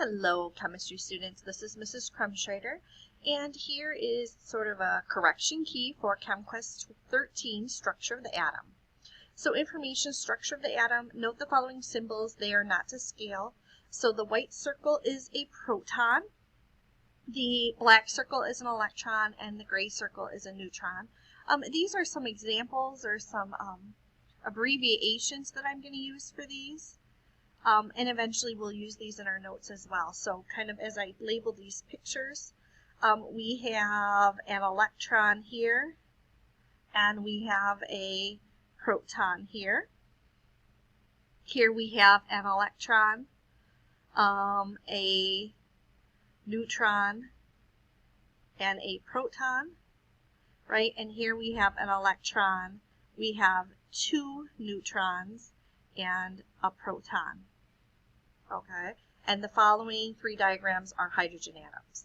Hello, chemistry students. This is Mrs. Krumschreider, and here is sort of a correction key for ChemQuest 13, Structure of the Atom. So information, structure of the atom, note the following symbols. They are not to scale. So the white circle is a proton, the black circle is an electron, and the gray circle is a neutron. These are some examples or some abbreviations that I'm going to use for these. And eventually we'll use these in our notes as well. So kind of as I label these pictures, we have an electron here, and we have a proton here. Here we have an electron, a neutron, and a proton, right? And here we have an electron, we have two neutrons, and a proton. Okay, and the following three diagrams are hydrogen atoms.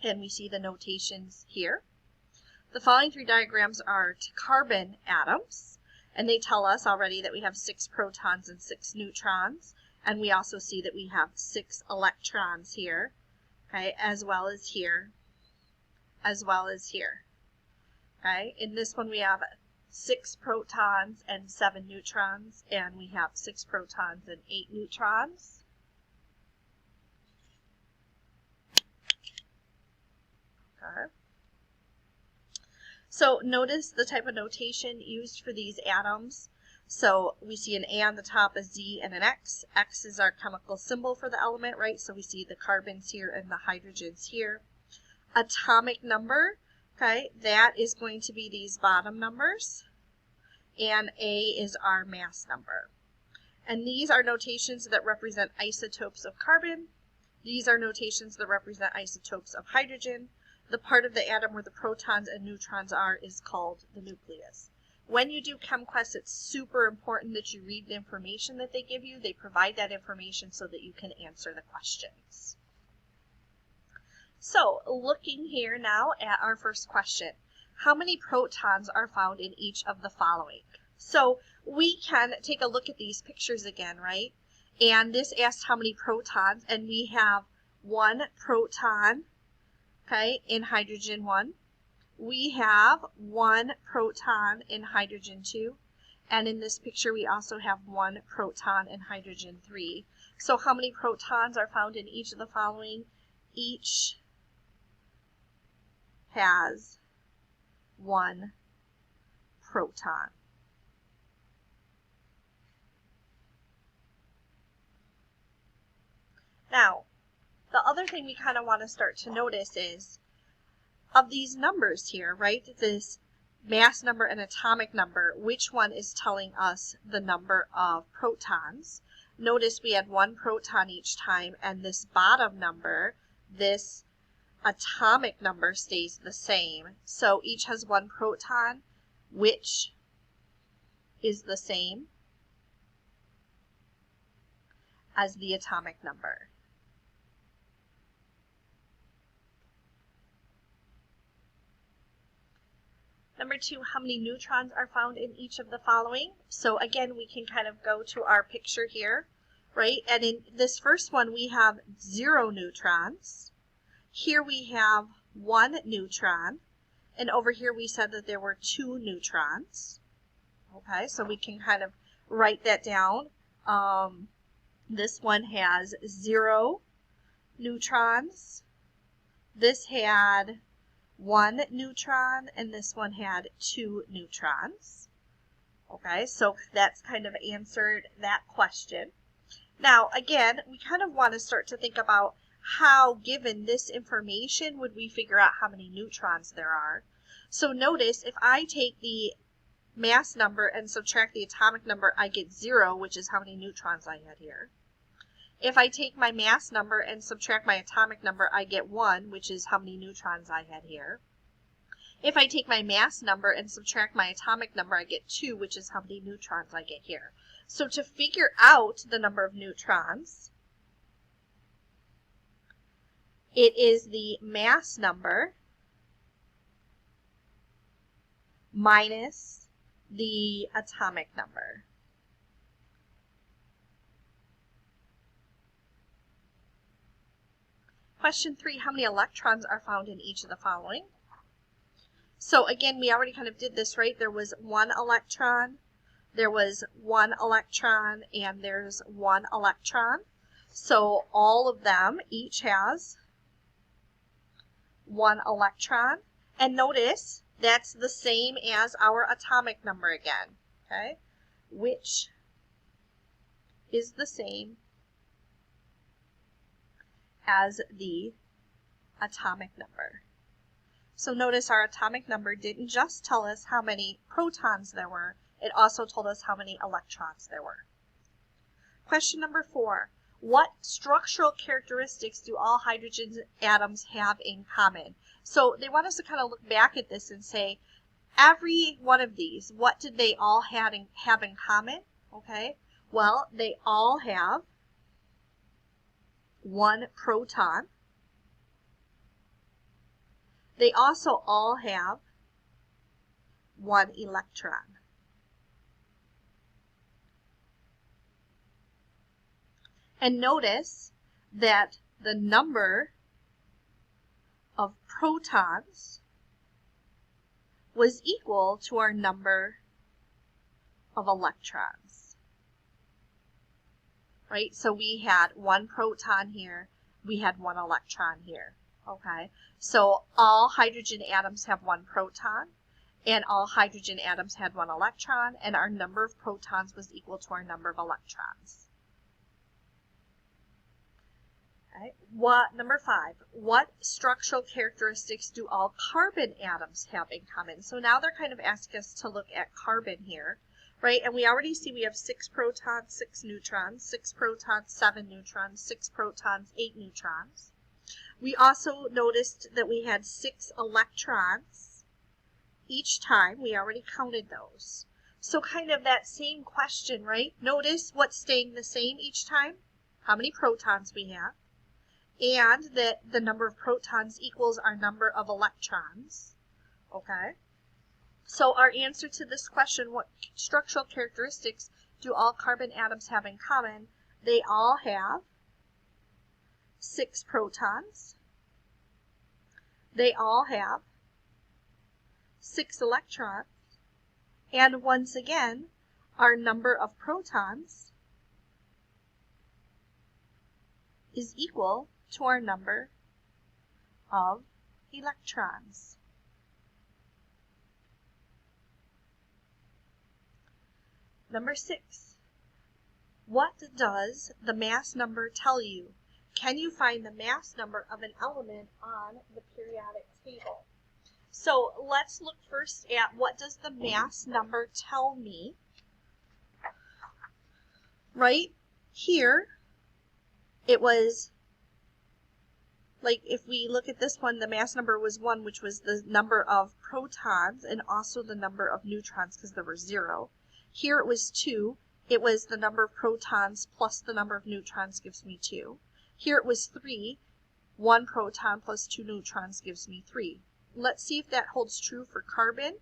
And we see the notations here. The following three diagrams are to carbon atoms, and they tell us already that we have 6 protons and 6 neutrons, and we also see that we have 6 electrons here, okay, as well as here, as well as here. Okay, in this one we have 6 protons and 7 neutrons, and we have 6 protons and 8 neutrons. Okay. So notice the type of notation used for these atoms. So we see an A on the top, a Z, and an X. X is our chemical symbol for the element, right? So we see the carbons here and the hydrogens here. Atomic number, okay, that is going to be these bottom numbers. And A is our mass number. And these are notations that represent isotopes of carbon. These are notations that represent isotopes of hydrogen. The part of the atom where the protons and neutrons are is called the nucleus. When you do ChemQuest, it's super important that you read the information that they give you. They provide that information so that you can answer the questions. So, looking here now at our first question. How many protons are found in each of the following? So, we can take a look at these pictures again, right? And this asks how many protons, and we have 1 proton, okay, in hydrogen 1. We have 1 proton in hydrogen 2. And in this picture, we also have 1 proton in hydrogen 3. So how many protons are found in each of the following? Each has 1 proton. Now, the other thing we kind of want to start to notice is, of these numbers here, right, this mass number and atomic number, which one is telling us the number of protons? Notice we had 1 proton each time, and this bottom number, this atomic number, stays the same. So each has 1 proton, which is the same as the atomic number. Number 2, how many neutrons are found in each of the following? So again, we can kind of go to our picture here, right? And in this first one, we have 0 neutrons. Here we have 1 neutron. And over here, we said that there were 2 neutrons. Okay, so we can kind of write that down. This one has 0 neutrons. This had 1 neutron, and this one had 2 neutrons. Okay, so that's kind of answered that question. Now, again, we kind of want to start to think about how, given this information, would we figure out how many neutrons there are. So notice, if I take the mass number and subtract the atomic number, I get 0, which is how many neutrons I had here. If I take my mass number and subtract my atomic number, I get 1, which is how many neutrons I had here. If I take my mass number and subtract my atomic number, I get 2, which is how many neutrons I get here. So to figure out the number of neutrons, it is the mass number minus the atomic number. Question 3, how many electrons are found in each of the following? So again, we already kind of did this, right? There was 1 electron, there was 1 electron, and there's 1 electron. So all of them each has 1 electron. And notice that's the same as our atomic number again, okay? Which is the same as the atomic number. So notice our atomic number didn't just tell us how many protons there were, it also told us how many electrons there were. Question number 4, what structural characteristics do all hydrogen atoms have in common? So they want us to kind of look back at this and say, every one of these, what did they all have in common? Okay, well, they all have 1 proton. They also all have 1 electron. And notice that the number of protons was equal to our number of electrons. Right? So we had 1 proton here, we had 1 electron here. Okay? So all hydrogen atoms have 1 proton, and all hydrogen atoms had 1 electron, and our number of protons was equal to our number of electrons. Okay. Number 5, what structural characteristics do all carbon atoms have in common? So now they're kind of asking us to look at carbon here, right? And we already see we have 6 protons, 6 neutrons, 6 protons, 7 neutrons, 6 protons, 8 neutrons. We also noticed that we had 6 electrons each time. We already counted those. So kind of that same question, right? Notice what's staying the same each time, how many protons we have, and that the number of protons equals our number of electrons. Okay? So our answer to this question, what structural characteristics do all carbon atoms have in common? They all have 6 protons. They all have 6 electrons. And once again, our number of protons is equal to our number of electrons. Number 6, what does the mass number tell you? Can you find the mass number of an element on the periodic table? So let's look first at what does the mass number tell me. Right here, it was, like if we look at this one, the mass number was 1, which was the number of protons and also the number of neutrons because there were 0. Here it was 2. It was the number of protons plus the number of neutrons gives me 2. Here it was 3. 1 proton plus 2 neutrons gives me 3. Let's see if that holds true for carbon.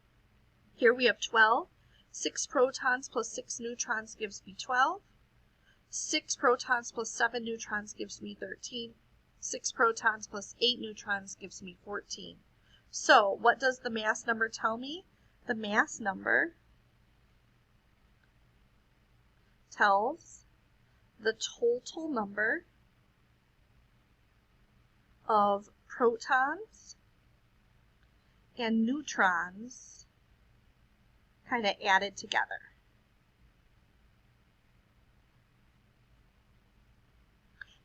Here we have 12. 6 protons plus 6 neutrons gives me 12. 6 protons plus 7 neutrons gives me 13. 6 protons plus 8 neutrons gives me 14. So what does the mass number tell me? The mass number tells the total number of protons and neutrons kind of added together.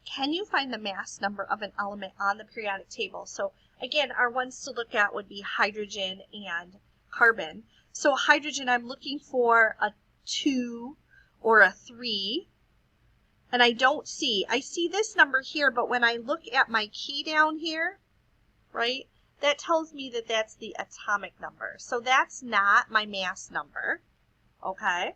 Can you find the mass number of an element on the periodic table? So again, our ones to look at would be hydrogen and carbon. So hydrogen, I'm looking for a 2 or a 3. And I don't see, I see this number here, but when I look at my key down here, right, that tells me that that's the atomic number. So that's not my mass number, okay?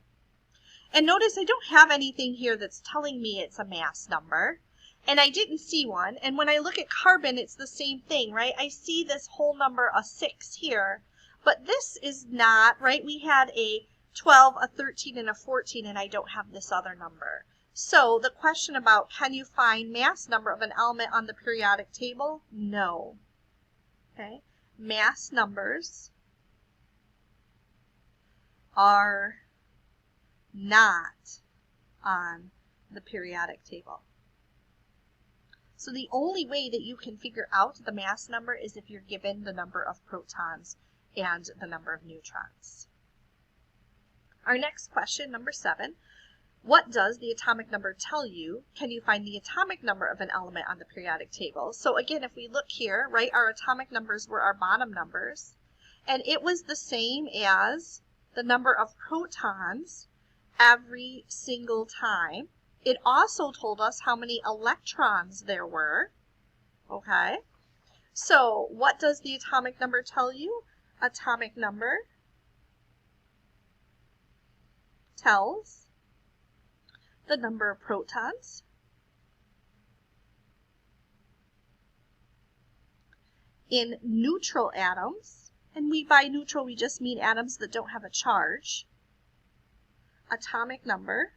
And notice I don't have anything here that's telling me it's a mass number. And I didn't see one. And when I look at carbon, it's the same thing, right? I see this whole number, a 6 here, but this is not, right? We had a 12, a 13, and a 14, and I don't have this other number. So the question about can you find mass number of an element on the periodic table? No. Okay. Mass numbers are not on the periodic table. So the only way that you can figure out the mass number is if you're given the number of protons and the number of neutrons. Our next question, number 7. What does the atomic number tell you? Can you find the atomic number of an element on the periodic table? So again, if we look here, right, our atomic numbers were our bottom numbers, and it was the same as the number of protons every single time. It also told us how many electrons there were. Okay, so what does the atomic number tell you? Atomic number tells the number of protons in neutral atoms, and by neutral we just mean atoms that don't have a charge. Atomic number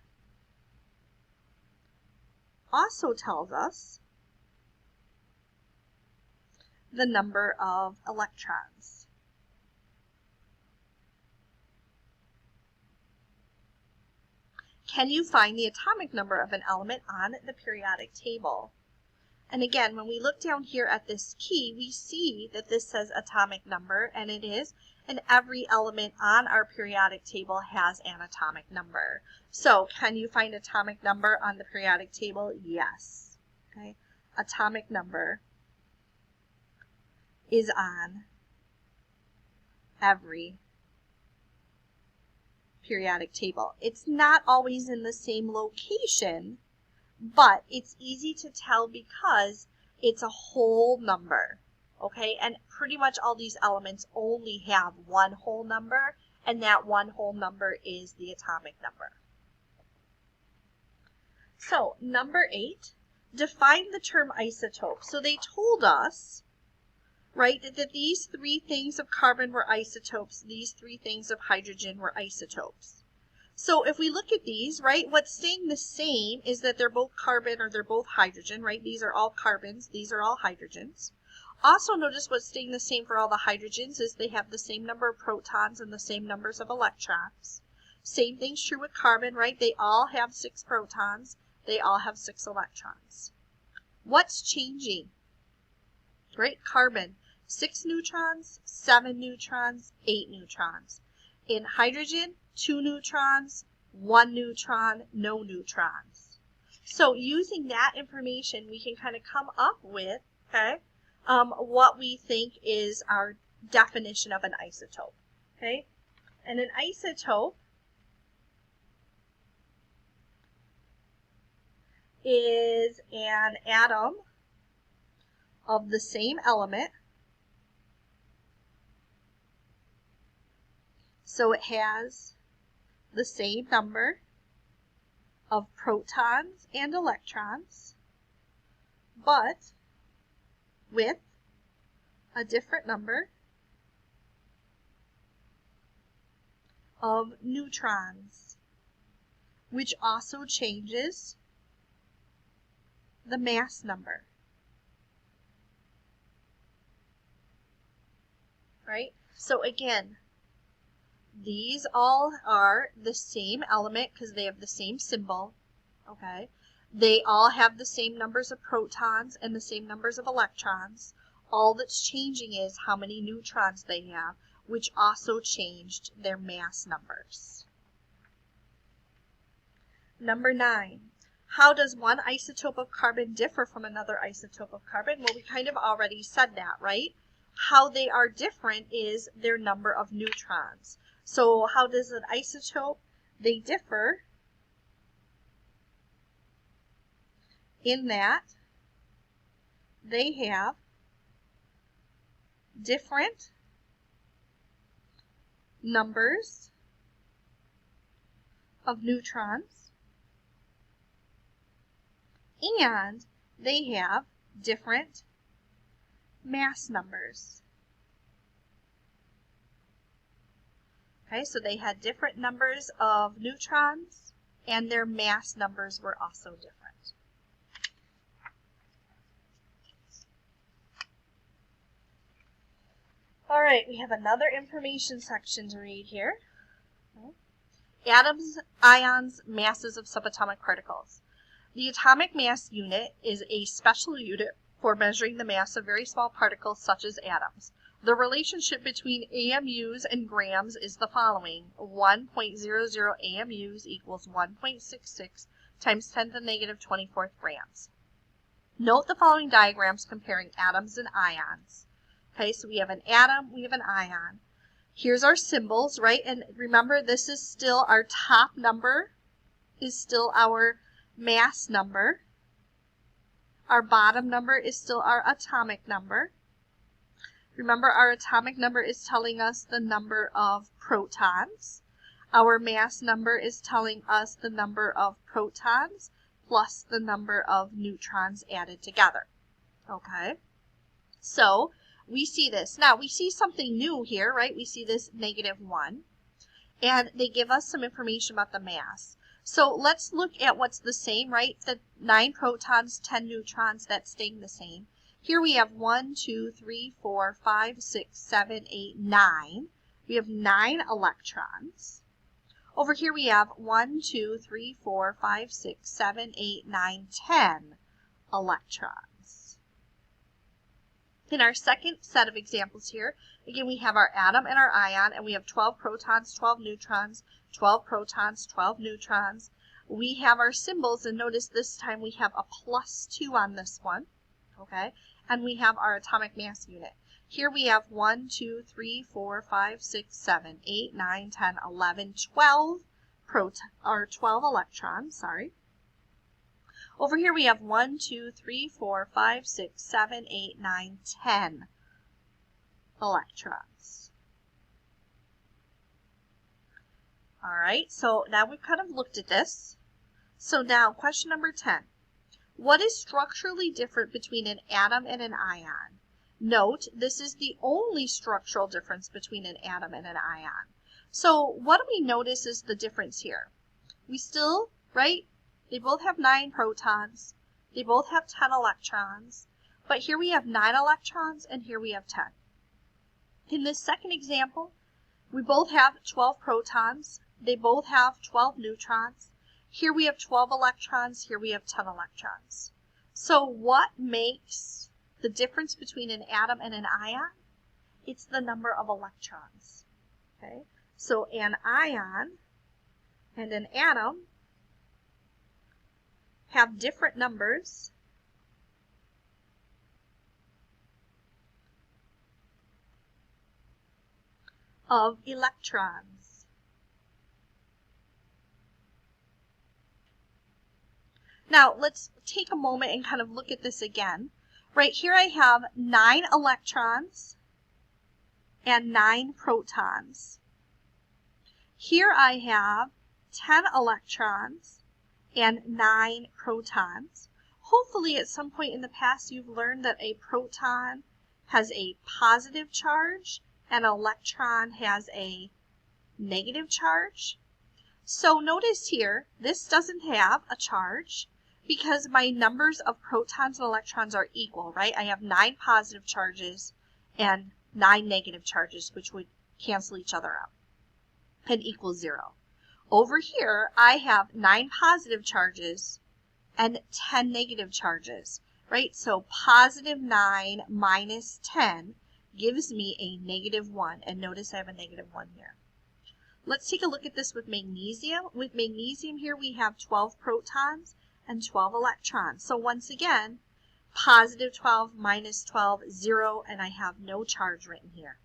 also tells us the number of electrons. Can you find the atomic number of an element on the periodic table? And again, when we look down here at this key, we see that this says atomic number, and it is, and every element on our periodic table has an atomic number. So can you find atomic number on the periodic table? Yes. Okay. Atomic number is on every periodic table. It's not always in the same location, but it's easy to tell because it's a whole number, okay? And pretty much all these elements only have one whole number, and that one whole number is the atomic number. So, number 8, define the term isotope. So they told us, right, that these 3 things of carbon were isotopes, these 3 things of hydrogen were isotopes. So if we look at these, right, what's staying the same is that they're both carbon or they're both hydrogen, right? These are all carbons, these are all hydrogens. Also notice what's staying the same for all the hydrogens is they have the same number of protons and the same numbers of electrons. Same thing's true with carbon, right? They all have 6 protons, they all have 6 electrons. What's changing? Right, carbon, 6 neutrons, 7 neutrons, 8 neutrons. In hydrogen, 2 neutrons, 1 neutron, no neutrons. So using that information, we can kind of come up with, okay, what we think is our definition of an isotope, okay? And an isotope is an atom of the same element. So it has the same number of protons and electrons, but with a different number of neutrons, which also changes the mass number. Right? So again, these all are the same element because they have the same symbol, okay? They all have the same numbers of protons and the same numbers of electrons. All that's changing is how many neutrons they have, which also changed their mass numbers. Number 9, how does one isotope of carbon differ from another isotope of carbon? Well, we kind of already said that, right? How they are different is their number of neutrons. So how does an isotope? They differ in that they have different numbers of neutrons, and they have different mass numbers. Okay, so they had different numbers of neutrons and their mass numbers were also different. All right, we have another information section to read here. Atoms, ions, masses of subatomic particles. The atomic mass unit is a special unit for measuring the mass of very small particles such as atoms. The relationship between AMUs and grams is the following. 1.00 AMUs equals 1.66 times 10 to the negative 24th grams. Note the following diagrams comparing atoms and ions. Okay, so we have an atom, we have an ion. Here's our symbols, right? And remember, this is still our top number, is still our mass number. Our bottom number is still our atomic number. Remember, our atomic number is telling us the number of protons. Our mass number is telling us the number of protons plus the number of neutrons added together. Okay? So, we see this. Now, we see something new here, right? We see this -1. And they give us some information about the mass. So let's look at what's the same, right? The 9 protons, 10 neutrons, that's staying the same. Here we have 1, 2, 3, 4, 5, 6, 7, 8, 9. We have 9 electrons. Over here we have 1, 2, 3, 4, 5, 6, 7, 8, 9, 10 electrons. In our second set of examples here, again, we have our atom and our ion, and we have 12 protons, 12 neutrons, 12 protons, 12 neutrons. We have our symbols, and notice this time we have a +2 on this one, okay? And we have our atomic mass unit. Here we have 1, 2, 3, 4, 5, 6, 7, 8, 9, 10, 11, 12 electrons, sorry. Over here we have 1, 2, 3, 4, 5, 6, 7, 8, 9, 10 electrons. All right, so now we've kind of looked at this. So now question number 10. What is structurally different between an atom and an ion? Note, this is the only structural difference between an atom and an ion. So what do we notice is the difference here? We still, right? They both have 9 protons. They both have 10 electrons. But here we have 9 electrons and here we have 10. In this second example, we both have 12 protons. They both have 12 neutrons. Here we have 12 electrons. Here we have 10 electrons. So what makes the difference between an atom and an ion? It's the number of electrons. Okay? So an ion and an atom have different numbers of electrons. Now, let's take a moment and kind of look at this again. Right here I have 9 electrons and 9 protons. Here I have 10 electrons and 9 protons. Hopefully at some point in the past you've learned that a proton has a positive charge and an electron has a negative charge. So notice here, this doesn't have a charge because my numbers of protons and electrons are equal, right? I have 9 positive charges and 9 negative charges, which would cancel each other out and equal 0. Over here, I have 9 positive charges and 10 negative charges, right? So positive 9 minus 10 gives me a -1, and notice I have a -1 here. Let's take a look at this with magnesium. With magnesium here, we have 12 protons and 12 electrons. So once again, positive 12 minus 12, 0, and I have no charge written here.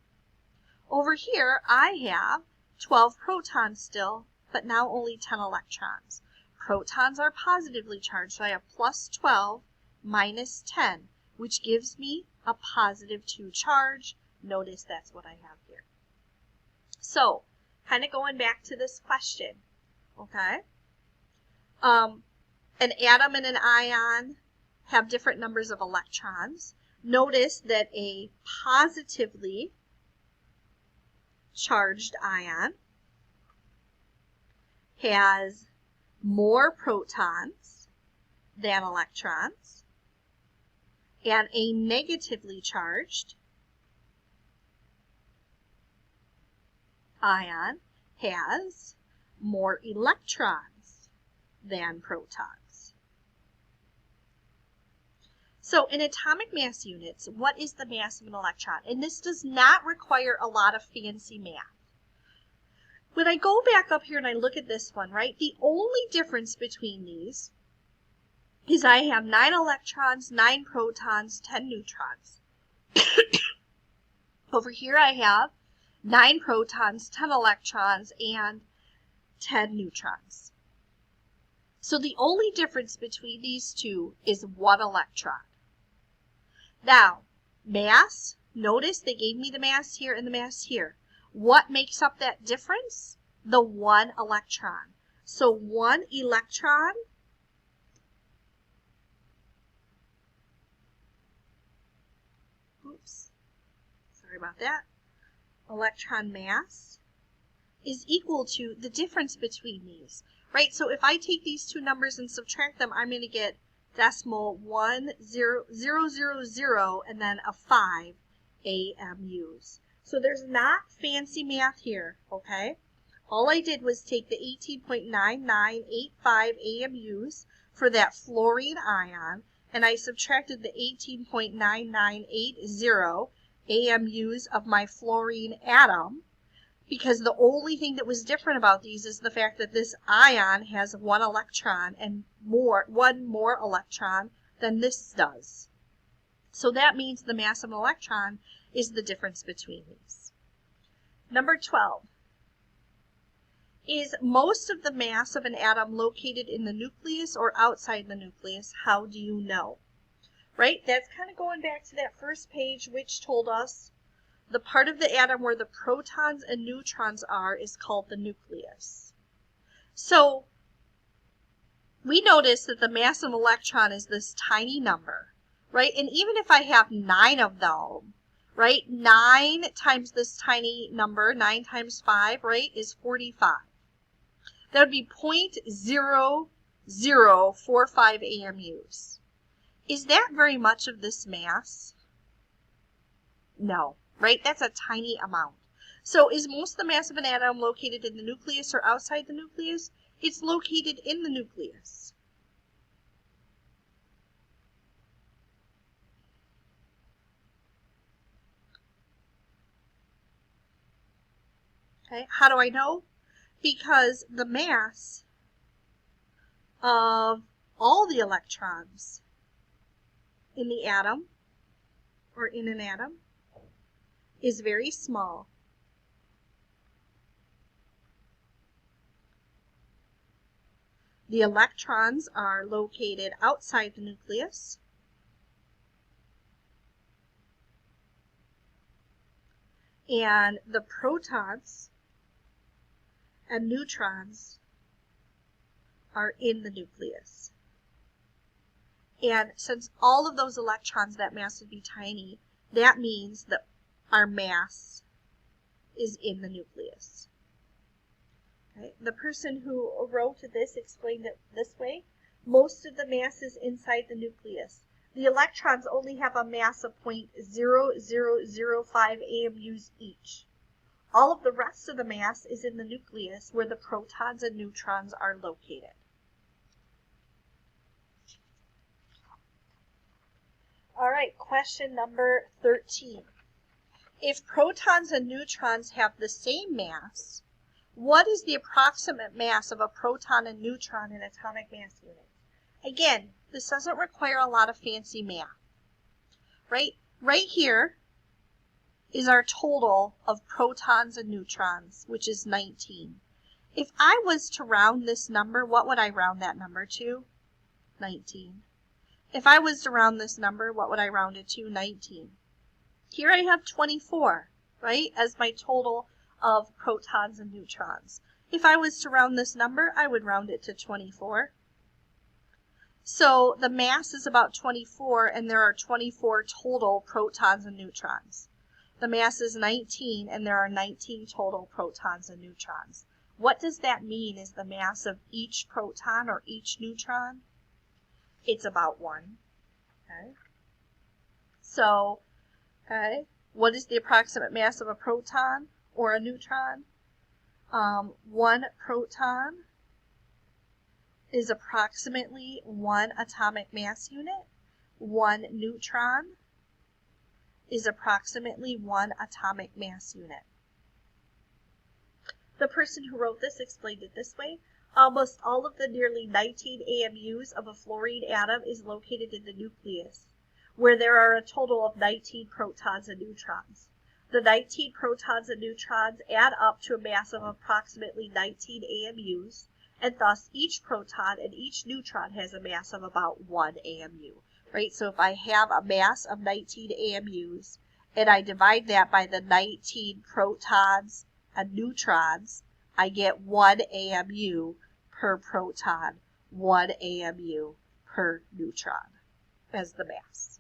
Over here, I have 12 protons still, but now only 10 electrons. Protons are positively charged, so I have plus 12 minus 10, which gives me a positive 2 charge. Notice that's what I have here. So, kind of going back to this question, okay? An atom and an ion have different numbers of electrons. Notice that a positively charged ion has more protons than electrons, and a negatively charged ion has more electrons than protons. So in atomic mass units, what is the mass of an electron? And this does not require a lot of fancy math. When I go back up here and I look at this one, right, the only difference between these is I have 9 electrons, 9 protons, 10 neutrons. Over here I have 9 protons, 10 electrons, and 10 neutrons. So the only difference between these two is 1 electron. Now, mass, notice they gave me the mass here and the mass here. What makes up that difference? The 1 electron. So 1 electron about that, electron mass is equal to the difference between these, right? So if I take these two numbers and subtract them, I'm going to get decimal 1,0,0,0 and then a 5 AMUs. So there's not fancy math here, okay? All I did was take the 18.9985 AMUs for that fluorine ion, and I subtracted the 18.9980 AMUs of my fluorine atom, because the only thing that was different about these is the fact that this ion has 1 electron and one more electron than this does. So that means the mass of an electron is the difference between these. Number 12. Is most of the mass of an atom located in the nucleus or outside the nucleus? How do you know? Right? That's kind of going back to that first page, which told us the part of the atom where the protons and neutrons are is called the nucleus. So we notice that the mass of an electron is this tiny number, right? And even if I have 9 of them, right, 9 times this tiny number, 9 times 5, right, is 45. That would be 0.0045 AMUs. Is that very much of this mass? No, right? That's a tiny amount. So is most of the mass of an atom located in the nucleus or outside the nucleus? It's located in the nucleus. Okay, how do I know? Because the mass of all the electrons in the atom, or in an atom, is very small. The electrons are located outside the nucleus. And the protons and neutrons are in the nucleus. And since all of those electrons, that mass would be tiny, that means that our mass is in the nucleus. Okay? The person who wrote this explained it this way. Most of the mass is inside the nucleus. The electrons only have a mass of 0.0005 AMUs each. All of the rest of the mass is in the nucleus where the protons and neutrons are located. All right, question number 13. If protons and neutrons have the same mass, what is the approximate mass of a proton and neutron in atomic mass units? Again, this doesn't require a lot of fancy math. Right here is our total of protons and neutrons, which is 19. If I was to round this number, what would I round that number to? 19. If I was to round this number, what would I round it to? 19. Here I have 24, right, as my total of protons and neutrons. If I was to round this number, I would round it to 24. So the mass is about 24, and there are 24 total protons and neutrons. The mass is 19, and there are 19 total protons and neutrons. What does that mean is the mass of each proton or each neutron? It's about 1. Okay. So, okay, what is the approximate mass of a proton or a neutron? 1 proton is approximately 1 atomic mass unit. 1 neutron is approximately 1 atomic mass unit. The person who wrote this explained it this way. Almost all of the nearly 19 AMUs of a fluorine atom is located in the nucleus, where there are a total of 19 protons and neutrons. The 19 protons and neutrons add up to a mass of approximately 19 AMUs, and thus each proton and each neutron has a mass of about 1 AMU. Right? So if I have a mass of 19 AMUs, and I divide that by the 19 protons and neutrons, I get 1 AMU per proton, 1 AMU per neutron as the mass.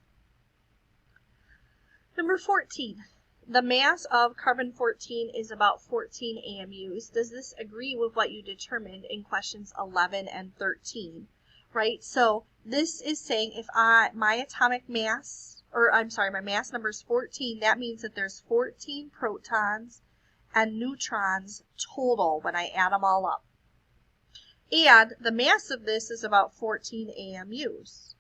Number 14. The mass of carbon-14 is about 14 AMUs. Does this agree with what you determined in questions 11 and 13? Right? So this is saying if my atomic mass, my mass number is 14, that means that there's 14 protons and neutrons total when I add them all up. And the mass of this is about 14 AMUs.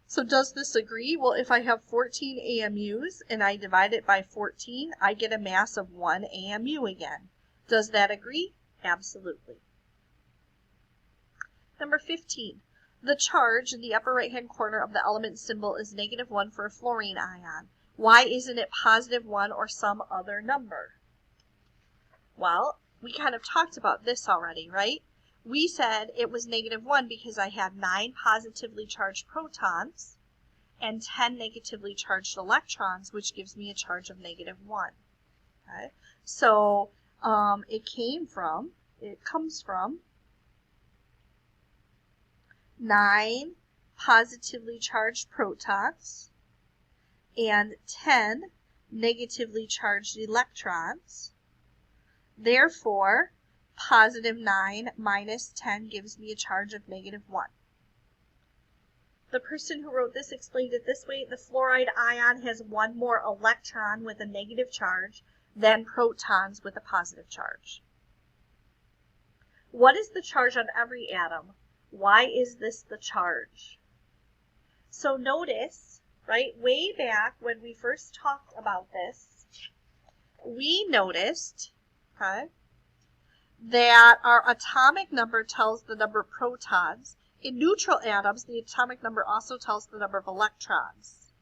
So does this agree? Well, if I have 14 AMUs and I divide it by 14, I get a mass of 1 AMU again. Does that agree? Absolutely. Number 15. The charge in the upper right-hand corner of the element symbol is -1 for a fluorine ion. Why isn't it +1 or some other number? Well, we kind of talked about this already, right? We said it was -1 because I had 9 positively charged protons and 10 negatively charged electrons, which gives me a charge of -1. Okay? So it comes from 9 positively charged protons and 10 negatively charged electrons. Therefore, +9 minus 10 gives me a charge of -1. The person who wrote this explained it this way. The fluoride ion has 1 more electron with a negative charge than protons with a positive charge. What is the charge on every atom? Why is this the charge? So notice, right, way back when we first talked about this, we noticed, okay, that our atomic number tells the number of protons. In neutral atoms, the atomic number also tells the number of electrons.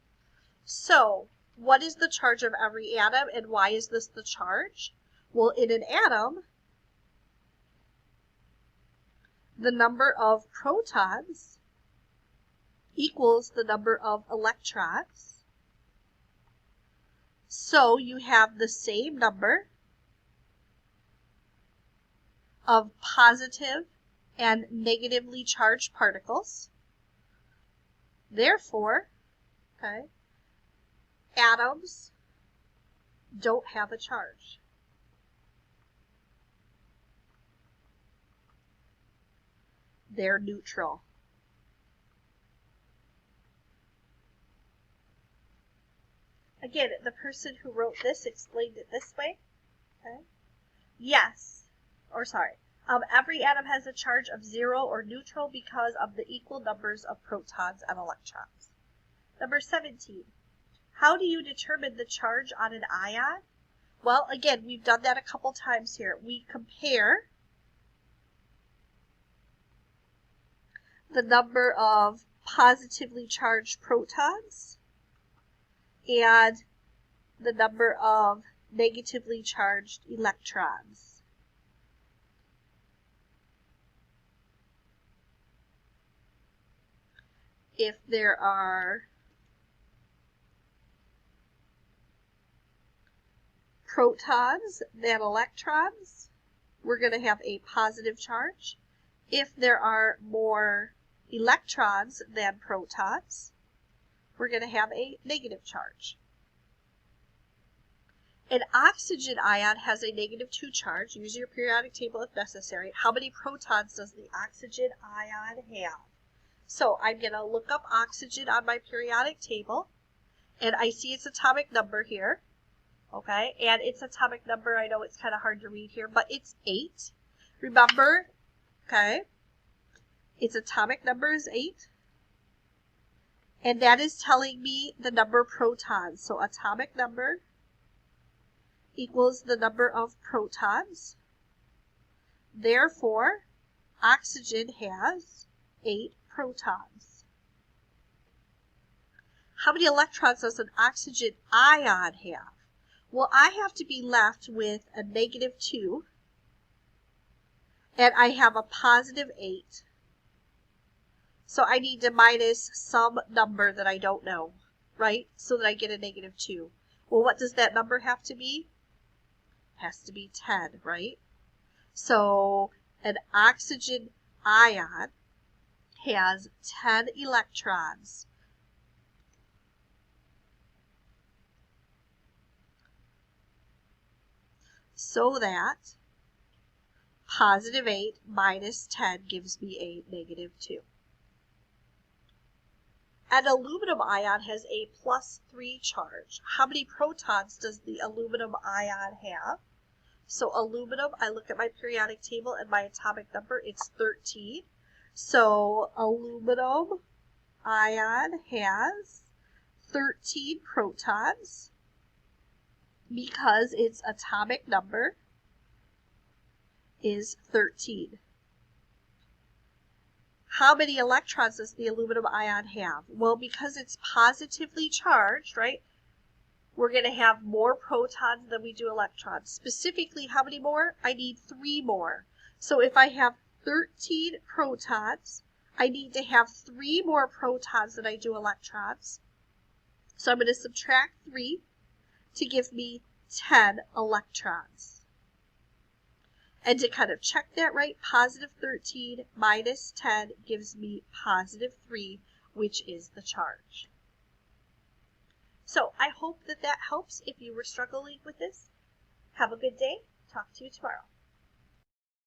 So, what is the charge of every atom, and why is this the charge? Well, in an atom, the number of protons equals the number of electrons. So, you have the same number of positive and negatively charged particles. Therefore, okay, atoms don't have a charge. They're neutral. Again, the person who wrote this explained it this way. Okay. Every atom has a charge of 0 or neutral because of the equal numbers of protons and electrons. Number 17. How do you determine the charge on an ion? Well, again, we've done that a couple times here. We compare the number of positively charged protons and the number of negatively charged electrons. If there are protons than electrons, we're going to have a positive charge. If there are more electrons than protons, we're going to have a negative charge. An oxygen ion has a -2 charge. Use your periodic table if necessary. How many protons does the oxygen ion have? So I'm going to look up oxygen on my periodic table, and I see its atomic number here. Okay, and its atomic number, I know it's kind of hard to read here, but it's 8. Remember, okay, its atomic number is 8. And that is telling me the number of protons. So atomic number equals the number of protons. Therefore, oxygen has 8 protons. How many electrons does an oxygen ion have? Well, I have to be left with a -2, and I have a +8. So I need to minus some number that I don't know, right? So that I get a -2. Well, what does that number have to be? It has to be 10, right? So an oxygen ion has 10 electrons. So that +8 minus 10 gives me a -2. An aluminum ion has a +3 charge. How many protons does the aluminum ion have? So aluminum, I look at my periodic table and my atomic number, it's 13. So aluminum ion has 13 protons because its atomic number is 13. How many electrons does the aluminum ion have? Well, because it's positively charged, right, we're going to have more protons than we do electrons. Specifically, how many more? I need 3 more. So if I have 13 protons, I need to have 3 more protons than I do electrons. So I'm going to subtract 3 to give me 10 electrons. And to kind of check that right, +13 minus 10 gives me +3, which is the charge. So I hope that helps if you were struggling with this. Have a good day. Talk to you tomorrow.